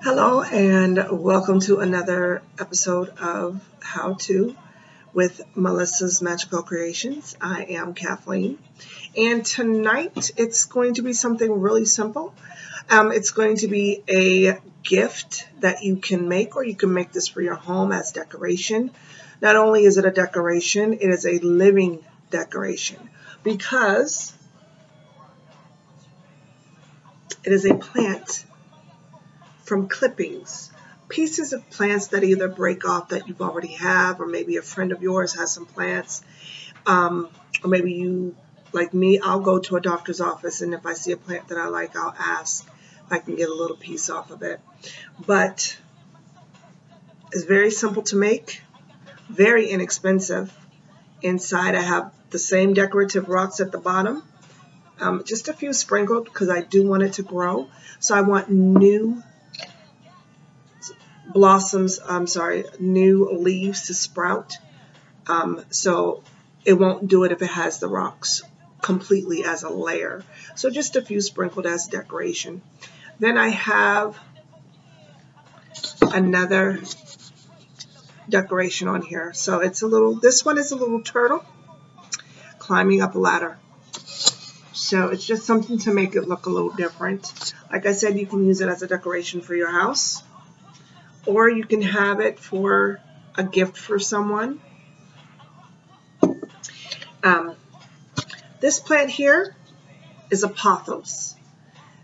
Hello and welcome to another episode of How To with Melissa's Magical Creations. I am Kathleen, and tonight it's going to be something really simple. It's going to be a gift that you can make, or you can make this for your home as decoration. Not only is it a decoration, it is a living decoration because it is a plant from clippings, pieces of plants that either break off that you already have, or maybe a friend of yours has some plants, or maybe you, like me, I'll go to a doctor's office, and if I see a plant that I like, I'll ask if I can get a little piece off of it. But it's very simple to make, very inexpensive. Inside I have the same decorative rocks at the bottom, just a few sprinkled because I do want it to grow. So I want new blossoms, new leaves to sprout. So it won't do it if it has the rocks completely as a layer. So just a few sprinkled as decoration. Then I have another decoration on here. So it's this one is a little turtle climbing up a ladder. So it's just something to make it look a little different. Like I said, you can use it as a decoration for your house, or you can have it for a gift for someone. This plant here is a pothos.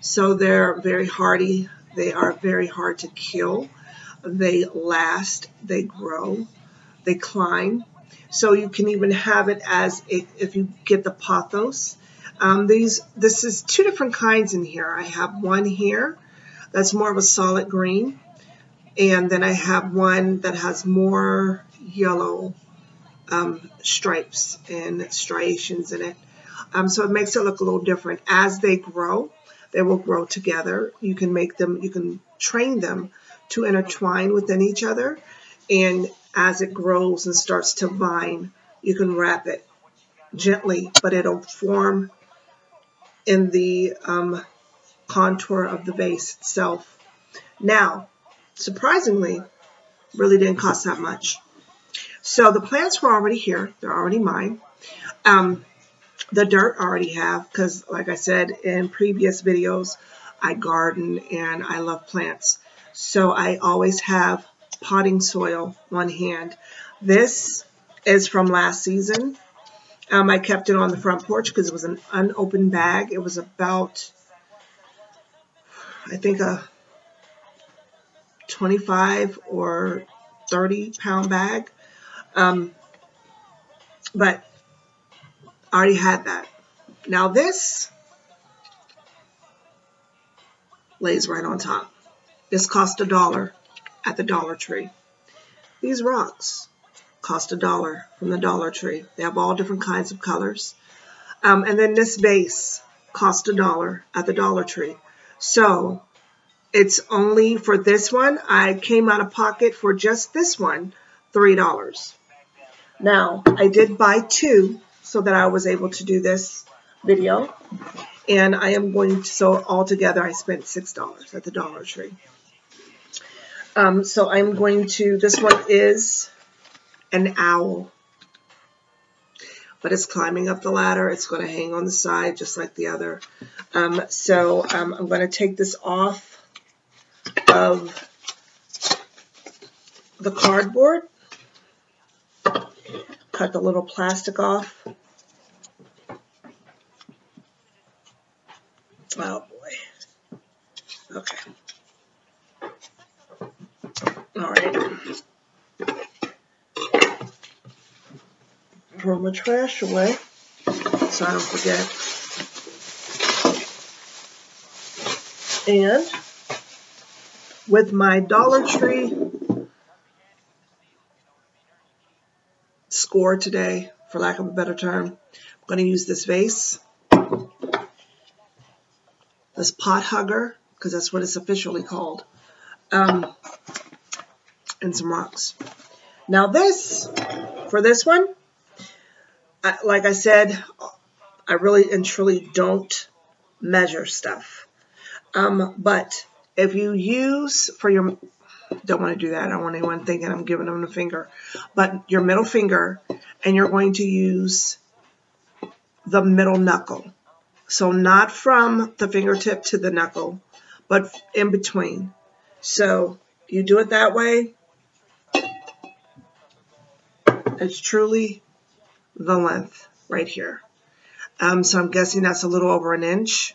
So they're very hardy. They are very hard to kill. They last, they grow, they climb. So you can even have it as if you get the pothos. This is two different kinds in here. I have one here that's more of a solid green. And then I have one that has more yellow stripes and striations in it. So it makes it look a little different. As they grow, they will grow together. You can make them, you can train them to intertwine within each other. And as it grows and starts to vine, you can wrap it gently, but it'll form in the contour of the vase itself. Now, surprisingly, really didn't cost that much. So the plants were already here. They're already mine. The dirt I already have, because like I said in previous videos, I garden and I love plants. So I always have potting soil on hand. This is from last season. I kept it on the front porch because it was an unopened bag. It was about, I think, a 25 or 30 pound bag. But I already had that. Now this lays right on top. This cost $1 at the Dollar Tree. These rocks cost $1 from the Dollar Tree. They have all different kinds of colors. And then this vase cost $1 at the Dollar Tree. So it's only for this one, I came out of pocket for just this one, $3. Now, I did buy two so that I was able to do this video. And I am going to, so altogether I spent $6 at the Dollar Tree. So I'm going to, this one is an owl. But it's climbing up the ladder. It's going to hang on the side just like the other. I'm going to take this off of the cardboard, cut the little plastic off. Oh boy. Okay. All right. Throw my trash away so I don't forget. And with my Dollar Tree score today, for lack of a better term, I'm going to use this vase, this pot hugger, because that's what it's officially called, and some rocks. Now this, for this one, like I said, I really and truly don't measure stuff. But if you use for your, don't want to do that. I don't want anyone thinking I'm giving them the finger, but your middle finger, and you're going to use the middle knuckle. So not from the fingertip to the knuckle, but in between. So you do it that way. It's truly the length right here. So I'm guessing that's a little over an inch.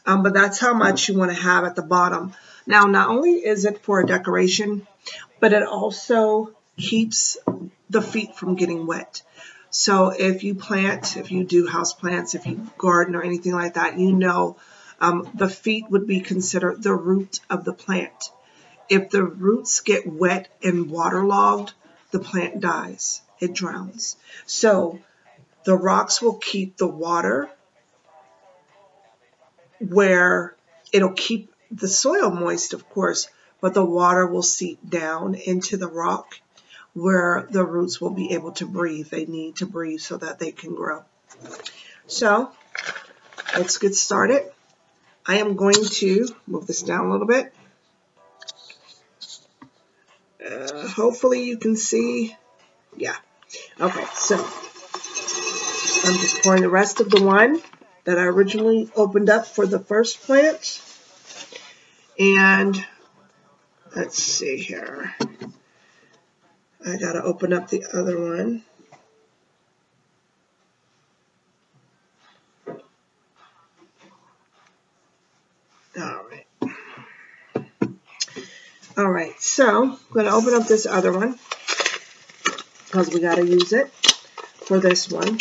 But that's how much you want to have at the bottom. Now, not only is it for a decoration, but it also keeps the feet from getting wet. So if you plant, if you do house plants, if you garden or anything like that, you know the feet would be considered the root of the plant. If the roots get wet and waterlogged, the plant dies. It drowns. So the rocks will keep the water where it'll keep the soil moist, of course, but the water will seep down into the rock where the roots will be able to breathe. They need to breathe so that they can grow. So let's get started. I am going to move this down a little bit. Hopefully you can see. Yeah. Okay, so I'm just pouring the rest of the one that I originally opened up for the first plant. And let's see here. I got to open up the other one. All right, so I'm going to open up this other one because we got to use it for this one.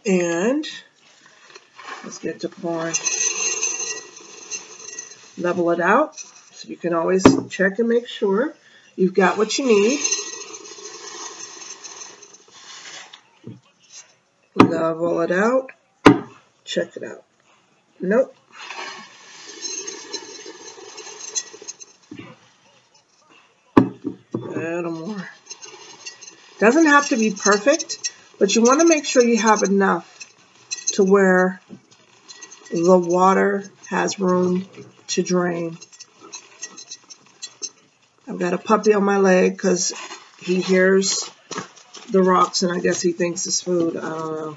And let's get to pouring. Level it out so you can always check and make sure you've got what you need. Level it out. Check it out. Nope. A little more. Doesn't have to be perfect, but you want to make sure you have enough to where the water has room to drain. I've got a puppy on my leg because he hears the rocks and I guess he thinks it's food. I don't know.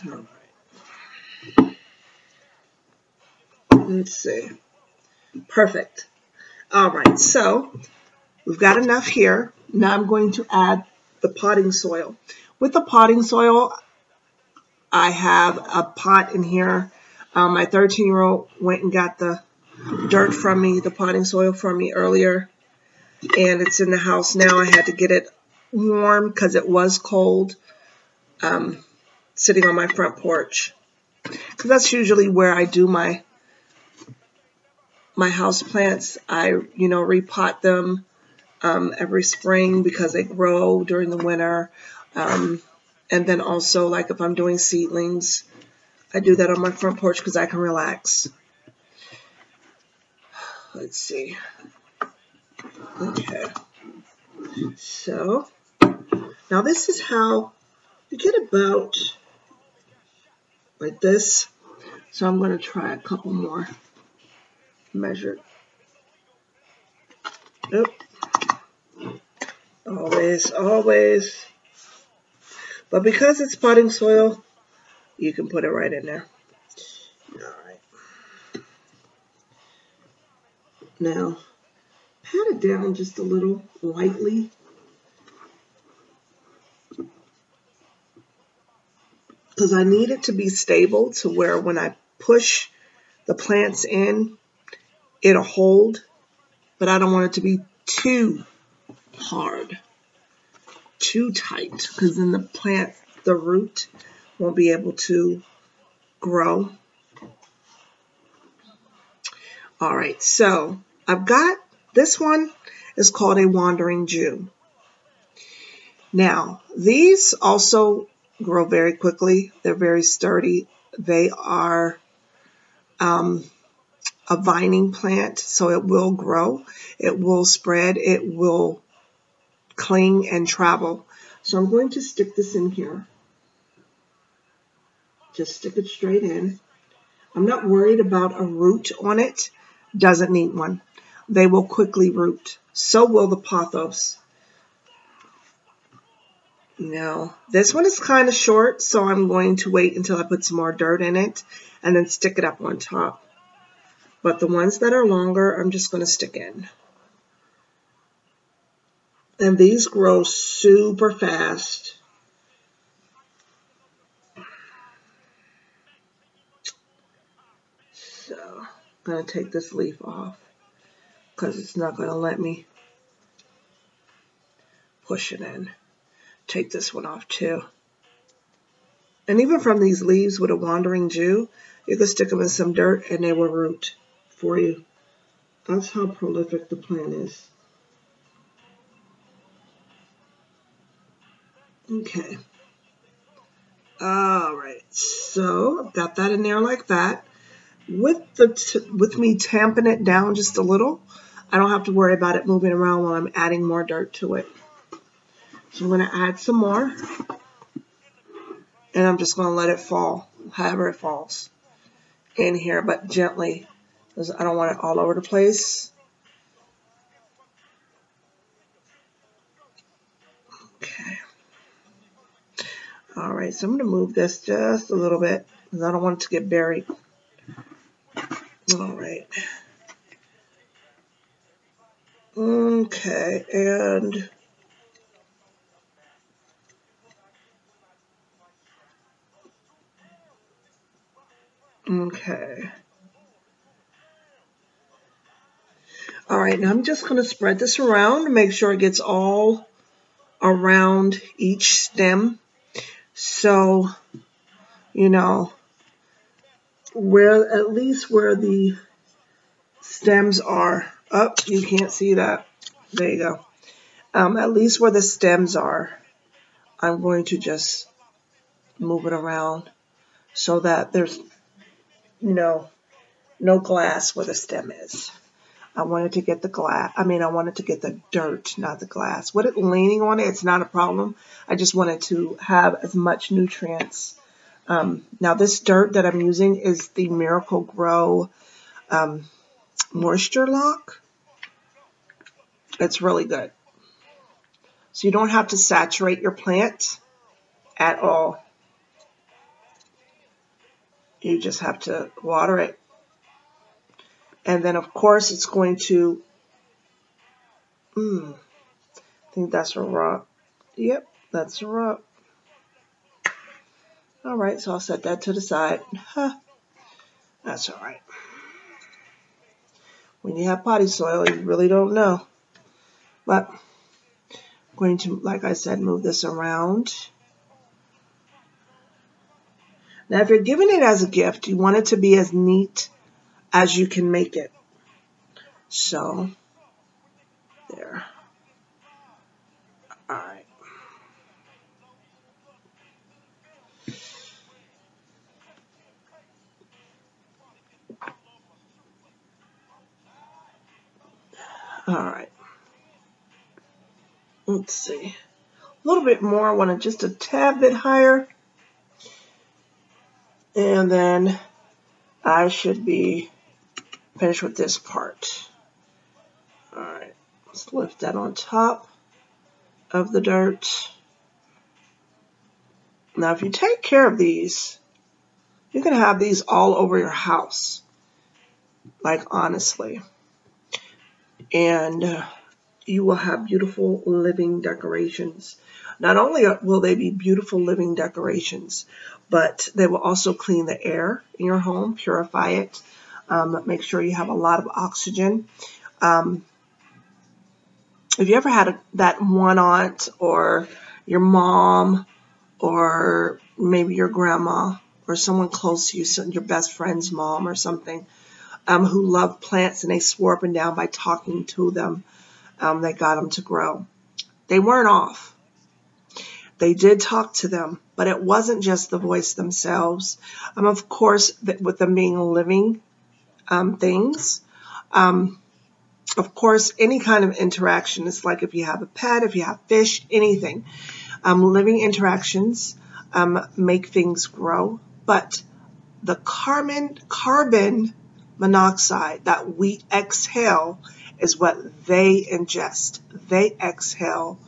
All right. Let's see. Perfect. All right, so we've got enough here. Now I'm going to add the potting soil. With the potting soil, I have a pot in here. My 13-year-old went and got the dirt from me, the potting soil from me earlier, and it's in the house now. I had to get it warm because it was cold, sitting on my front porch. Because that's usually where I do my house plants. I, repot them every spring because they grow during the winter. And then also, like if I'm doing seedlings, I do that on my front porch because I can relax. Let's see. Okay. So, now this is how you get about like this. So I'm going to try a couple more measured. Nope. Always. But because it's potting soil, you can put it right in there. All right. Now, pat it down just a little lightly. Because I need it to be stable to where when I push the plants in, it'll hold. But I don't want it to be too hard, too tight, because then the root won't be able to grow. All right, so I've got this one is called a wandering Jew. Now, these also grow very quickly. They're very sturdy. They are a vining plant, so it will grow, it will spread, it will cling and travel. So I'm going to stick this in here. Just stick it straight in. I'm not worried about a root on it. Doesn't need one. They will quickly root. So will the pothos. Now, this one is kind of short, so I'm going to wait until I put some more dirt in it and then stick it up on top. But the ones that are longer, I'm just going to stick in. And these grow super fast. So, I'm going to take this leaf off because it's not going to let me push it in. Take this one off too. And even from these leaves with a wandering Jew, you can stick them in some dirt and they will root for you. That's how prolific the plant is. Okay. All right. So I've got that in there like that. With me tamping it down just a little, I don't have to worry about it moving around while I'm adding more dirt to it. So I'm going to add some more. And I'm just going to let it fall, however it falls, in here, but gently, because I don't want it all over the place. Okay. All right, so I'm going to move this just a little bit, because I don't want it to get buried. All right. Okay, and okay. All right, now I'm just going to spread this around to make sure it gets all around each stem. So, you know, at least where the stems are. Oh, you can't see that. There you go. At least where the stems are, I'm going to just move it around so that there's, no glass where the stem is. I wanted to get the glass. I wanted to get the dirt, not the glass. With it leaning on it, it's not a problem. I just wanted to have as much nutrients. Now, this dirt that I'm using is the Miracle Grow Moisture Lock. It's really good. So you don't have to saturate your plant at all. You just have to water it. And then, of course, it's going to, I think that's a rock. Yep, that's a rock. All right, so I'll set that to the side. That's all right. When you have potty soil, you really don't know. But I'm going to, like I said, move this around. Now, if you're giving it as a gift, you want it to be as neat as you can make it. So, there. All right. All right. Let's see. A little bit more. I want it just a tad bit higher. And then I should be finished with this part. All right. Let's lift that on top of the dirt. Now, if you take care of these, you can have these all over your house. Like, honestly. And you will have beautiful living decorations. Not only will they be beautiful living decorations, but they will also clean the air in your home, purify it, make sure you have a lot of oxygen. If you ever had that one aunt or your mom or maybe your grandma or someone close to you, your best friend's mom or something, who loved plants and they swore up and down by talking to them, they got them to grow. They weren't off. They did talk to them, but it wasn't just the voice themselves. Of course, with them being living things. Of course, any kind of interaction is like if you have a pet, if you have fish, anything. Living interactions make things grow, but the carbon monoxide that we exhale is what they ingest. They exhale,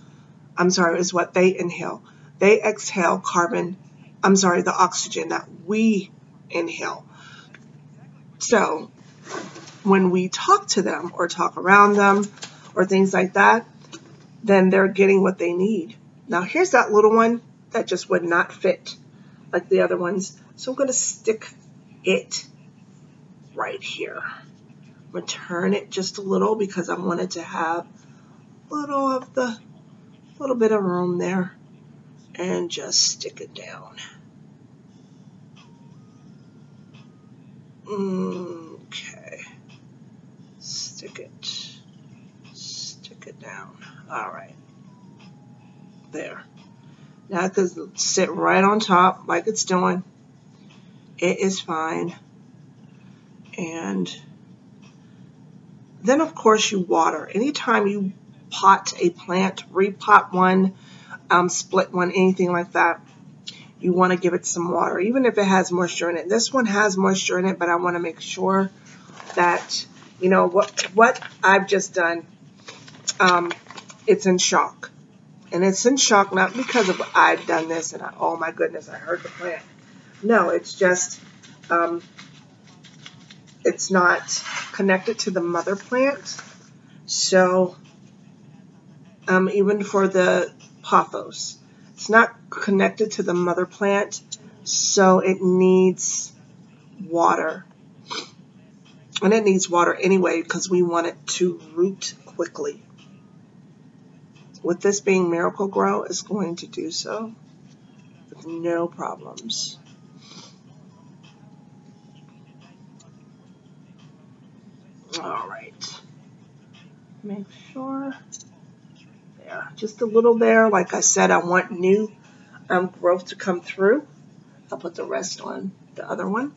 is what they inhale. They exhale the oxygen that we inhale. So when we talk to them or talk around them or things like that, then they're getting what they need. Now here's that little one that just would not fit like the other ones. So I'm going to stick it right here. I'm going to turn it just a little because I wanted to have a little bit of room there, and just stick it down. Okay. Stick it down. All right. There. Now it can sit right on top like it's doing. It is fine. And then of course you water. Anytime you pot a plant, repot one, split one, anything like that, you want to give it some water, even if it has moisture in it. This one has moisture in it, but I want to make sure that, you know, what I've just done, it's in shock. And it's in shock not because of I've done this and oh my goodness, I hurt the plant. No, it's just, it's not connected to the mother plant. So, even for the pothos, it's not connected to the mother plant, so it needs water. And it needs water anyway because we want it to root quickly. With this being Miracle Grow, it's going to do so with no problems. All right. Make sure. There, just a little there. Like I said, I want new growth to come through. I'll put the rest on the other one.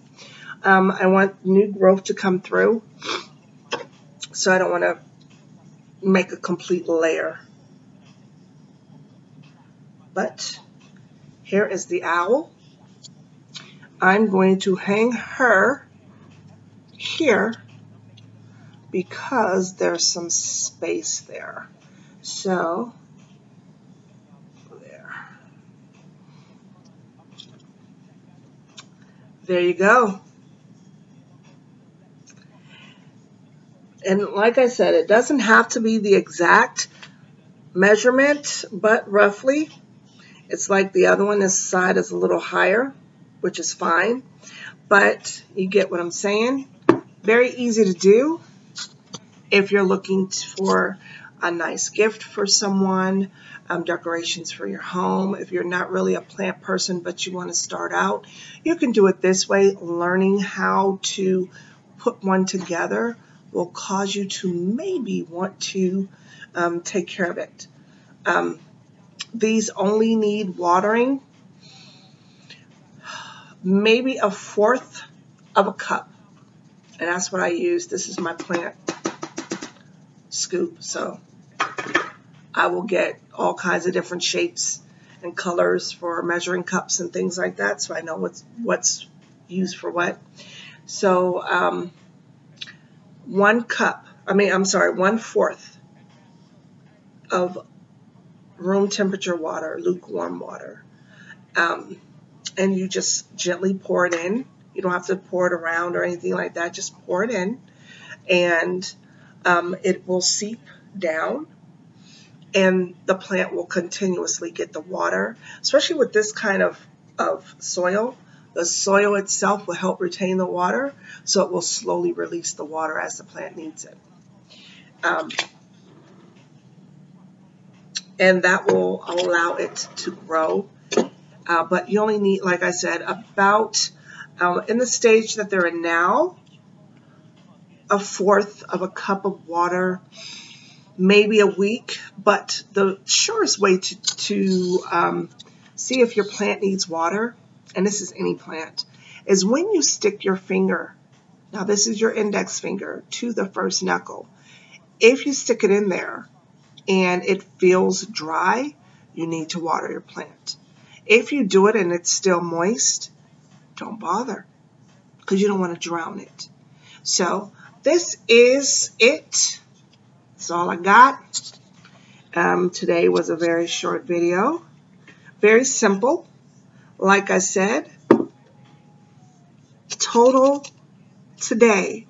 I want new growth to come through, so I don't want to make a complete layer. But here is the owl. I'm going to hang her here because there's some space there. So, there you go. And like I said, it doesn't have to be the exact measurement, but roughly. It's like the other one, this side is a little higher, which is fine. But you get what I'm saying. Very easy to do if you're looking for a nice gift for someone, decorations for your home. If you're not really a plant person but you want to start out, you can do it this way. Learning how to put one together will cause you to maybe want to take care of it. These only need watering, maybe 1/4 of a cup. And that's what I use. This is my plant scoop. So I will get all kinds of different shapes and colors for measuring cups and things like that. So I know what's used for what. So 1/4 of room temperature water, lukewarm water. And you just gently pour it in. You don't have to pour it around or anything like that. Just pour it in, and it will seep down, and the plant will continuously get the water, especially with this kind of soil. The soil itself will help retain the water, so it will slowly release the water as the plant needs it. And that will allow it to grow. But you only need, like I said, about, in the stage that they're in now, 1/4 of a cup of water, maybe a week. But the surest way to see if your plant needs water, and this is any plant, is when you stick your finger Now this is your index finger to the first knuckle. If you stick it in there and it feels dry, you need to water your plant. If you do it and it's still moist, don't bother, because you don't want to drown it. So this is it. That's all I got. Today was a very short video. Very simple. Like I said, total today,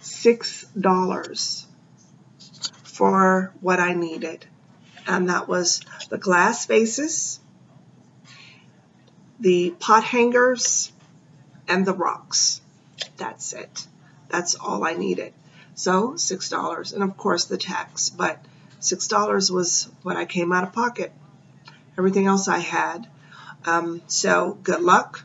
$6 for what I needed. And that was the glass vases, the pot hangers, and the rocks. That's it. That's all I needed. So $6, and of course the tax, but $6 was what I came out of pocket. Everything else I had. So good luck.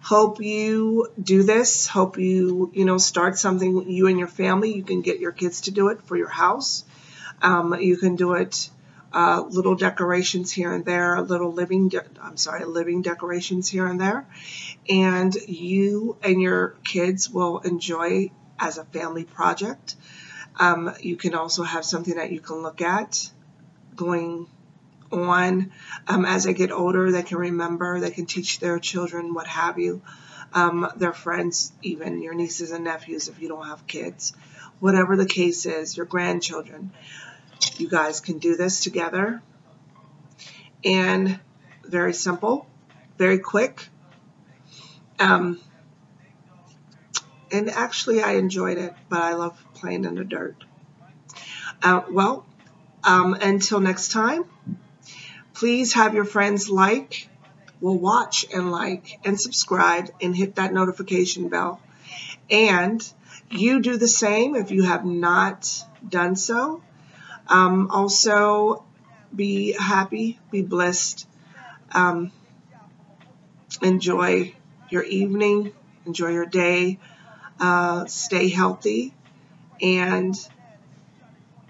Hope you do this. Hope you start something, you and your family. You can get your kids to do it for your house. You can do it, little decorations here and there, little living decorations here and there. And you and your kids will enjoy as a family project. You can also have something that you can look at going on as they get older. They can remember, they can teach their children, what have you, their friends, even your nieces and nephews if you don't have kids. Whatever the case is, your grandchildren, you guys can do this together. And very simple, very quick. And actually I enjoyed it, but I love playing in the dirt. Until next time, please have your friends watch and subscribe and hit that notification bell. And you do the same if you have not done so. Also, be happy, be blessed. Enjoy your evening, enjoy your day, stay healthy, and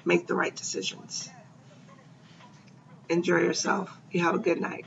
make the right decisions. Enjoy yourself. You have a good night.